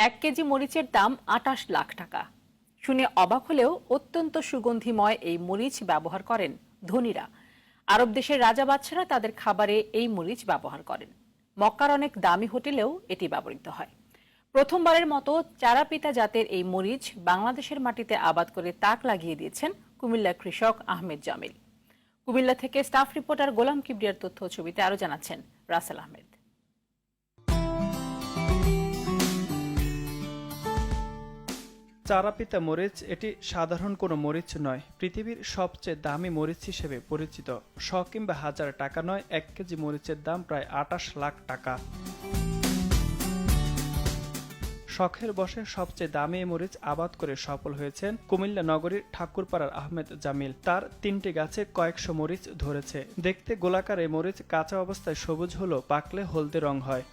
এক কেজি মরিচের দাম ২৮ লাখ টাকা। শুনে অবাক হলেও অত্যন্ত সুগন্ধিময় এই মরিচ ব্যবহার করেন ধনীরা। আরব দেশের রাজা বাদশারা তাদের খাবারে এই মরিচ ব্যবহার করেন। মক্কার অনেক দামি হোটেলেও এটি ব্যবহৃত হয়। প্রথমবারের মতো চারাপিতা জাতের এই মরিচ বাংলাদেশের মাটিতে আবাদ করে তাক লাগিয়ে দিয়েছেন কুমিল্লার কৃষক আহমেদ জামিল। কুমিল্লা থেকে স্টাফ রিপোর্টার গোলাম কিবরিয়ার তথ্য ছবিতে আরো জানাচ্ছেন রাসেল আহমেদ। চারাপিতা মরিচ এটি সাধারণ কোনো মরিচ নয়, পৃথিবীর সবচেয়ে দামি মরিচ হিসেবে পরিচিত। ১০০ কিংবা ১০০০ টাকা নয়, ১ কেজি মরিচের দাম প্রায় ২৮ লাখ টাকা। শখের বশে সবচেয়ে দামি মরিচ আবাদ করে সফল হয়েছেন কুমিল্লা নগরীর ঠাকুরপাড়ার আহমেদ জামিল। তার ৩টি গাছে কয়েকশো মরিচ ধরেছে। দেখতে গোলাকার এই মরিচ কাঁচা অবস্থায় সবুজ হলেও পাকলে হলদে রং হয়।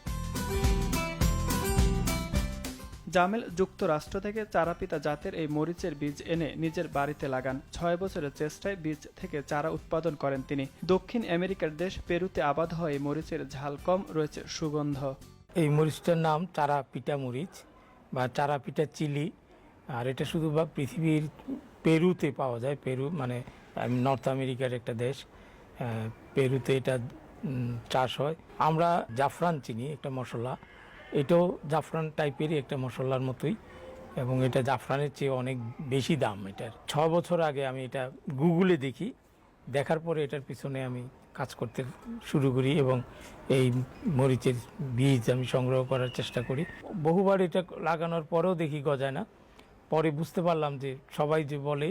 জামিল যুক্তরাষ্ট্র থেকে চারাপিতা জাতের এই মরিচের বীজ এনে নিজের বাড়িতে লাগান। ৬ বছরের চেষ্টায় বীজ থেকে চারা উৎপাদন করেন তিনি। দক্ষিণ আমেরিকার দেশ পেরুতে আবাদ হয় এই মরিচের ঝাল কম, রয়েছে সুগন্ধ। এই মরিচটার নাম চারাপিটা মরিচ বা চারাপিটা চিলি। আর এটা শুধু বা পৃথিবীর পেরুতে পাওয়া যায়। পেরু মানে নর্থ আমেরিকার একটা দেশ। পেরুতে এটা চাষ হয়। আমরা জাফরান চিনি, একটা মশলা, এটাও জাফরান টাইপেরই একটা মশলার মতোই, এবং এটা জাফরানের চেয়ে অনেক বেশি দাম এটার। ৬ বছর আগে আমি এটা গুগলে দেখি, দেখার পরে এটার পিছনে আমি কাজ করতে শুরু করি এবং এই মরিচের বীজ আমি সংগ্রহ করার চেষ্টা করি। বহুবার এটা লাগানোর পরেও দেখি গজায় না। পরে বুঝতে পারলাম যে সবাই যে বলে,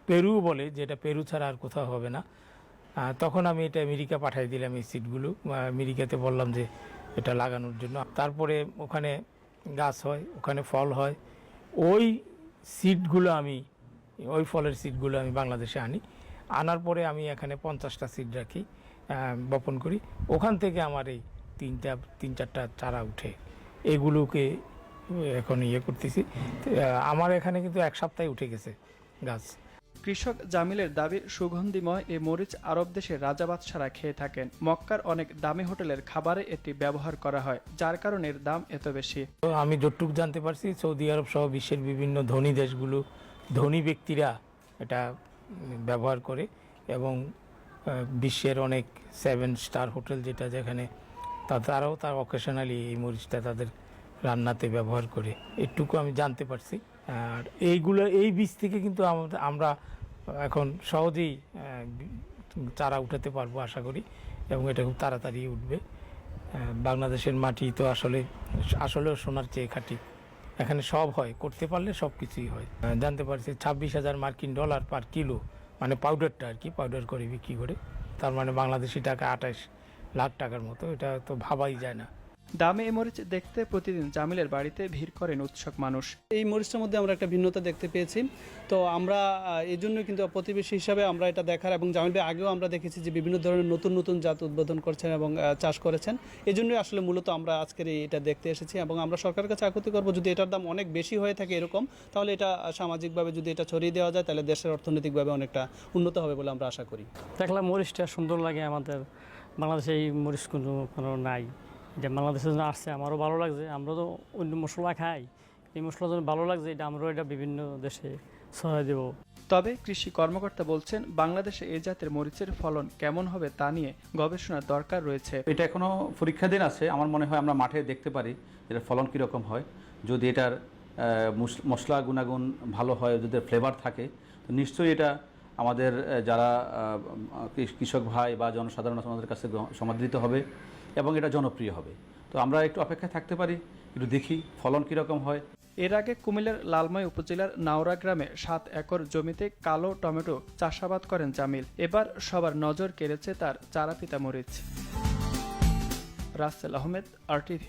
পেরু বলে যে এটা পেরু ছাড়া আর কোথাও হবে না। তখন আমি এটা আমেরিকা পাঠিয়ে দিলাম এই সিডগুলো। আমেরিকাতে বললাম যে এটা লাগানোর জন্য। তারপরে ওখানে গাছ হয়, ওখানে ফল হয়। ওই সিডগুলো ওই ফলের সিডগুলো আমি বাংলাদেশে আনি। আনার পরে আমি এখানে ৫০টা সিড রাখি, বপন করি। ওখান থেকে আমার এই ৩-৪টা চারা উঠে, এগুলোকে এখন করতেছি। আমার এখানে কিন্তু ১ সপ্তাহে উঠে গেছে গাছ। কৃষক জামিলের দাবি, সুগন্ধিময় এই মরিচ আরব দেশের রাজা বাদশারা খেয়ে থাকেন। মক্কার অনেক দামি হোটেলের খাবারে এটি ব্যবহার করা হয়, যার কারণে এর দাম এত বেশি। তো আমি যতটুকু জানতে পারছি, সৌদি আরব সহ বিশ্বের বিভিন্ন ধনী দেশগুলো, ধনী ব্যক্তিরা এটা ব্যবহার করে, এবং বিশ্বের অনেক 7 স্টার হোটেল যেখানে তারাও তার অকেশনালি এই মরিচটা তাদের রান্নাতে ব্যবহার করে, এটুকু আমি জানতে পারছি। আর এই বীজ থেকে কিন্তু আমরা এখন সহজেই চারা উঠাতে পারবো আশা করি, এবং এটা খুব তাড়াতাড়ি উঠবে। বাংলাদেশের মাটি তো আসলেও সোনার চেয়ে খাঁটি। এখানে সব হয়, করতে পারলে সব কিছুই হয়। জানতে পারছি ২৬,০০০ মার্কিন ডলার পার কিলো, মানে পাউডারটা আর কি, পাউডার করে বিক্রি করে। তার মানে বাংলাদেশি টাকা ২৮ লাখ টাকার মতো। এটা তো ভাবাই যায় না। দামে এই মরিচ দেখতে প্রতিদিন জামিলের বাড়িতে ভিড় করেন উৎসুক মানুষ। এই মরিচটার মধ্যে আমরা একটা ভিন্নতা দেখতে পেয়েছি। তো আমরা এই জন্য কিন্তু প্রতিবেশী হিসাবে আমরা এটা দেখার, এবং জামিল ভাই আগেও আমরা দেখেছি যে বিভিন্ন ধরনের নতুন নতুন জাত উদ্বোধন করছেন এবং চাষ করেছেন। এই জন্যই আসলে মূলত আমরা আজকের এটা দেখতে এসেছি, এবং আমরা সরকারের কাছে আকুতি করবো, যদি এটার দাম অনেক বেশি হয়ে থাকে এরকম, তাহলে এটা সামাজিকভাবে যদি এটা ছড়িয়ে দেওয়া যায়, তাহলে দেশের অর্থনৈতিকভাবে অনেকটা উন্নত হবে বলে আমরা আশা করি। দেখলাম মরিচটা সুন্দর লাগে। আমাদের বাংলাদেশে এই মরিচ কোনো নাই, এটা বাংলাদেশে জন্য আসছে, আমারও ভালো লাগছে। আমরা তো অন্য মশলা খাই, এই মশলার জন্য ভালো লাগছে, এটা আমরাও এটা বিভিন্ন দেশে ছড়াই দেব। তবে কৃষি কর্মকর্তা বলছেন, বাংলাদেশে এই জাতের মরিচের ফলন কেমন হবে তা নিয়ে গবেষণার দরকার রয়েছে। এটা এখনো পরীক্ষাধীন আছে। আমার মনে হয় আমরা মাঠে দেখতে পারি এটার ফলন কীরকম হয়। যদি এটার মশলা গুণাগুণ ভালো হয়, যদি ফ্লেভার থাকে, তো নিশ্চয়ই এটা আমাদের যারা কৃষক ভাই বা জনসাধারণ আমাদের কাছে সমাদৃত হবে এবং এটা জনপ্রিয় হবে। তো আমরা একটু অপেক্ষায় থাকতে পারি, একটু দেখি ফলন কীরকম হয়। এর আগে কুমিল্লার লালমাই উপজেলার নাওরা গ্রামে 7 একর জমিতে কালো টমেটো চাষাবাদ করেন জামিল। এবার সবার নজর কেড়েছে তার চারাপিতা মরিচ। রাসেল আহমেদ, RTV।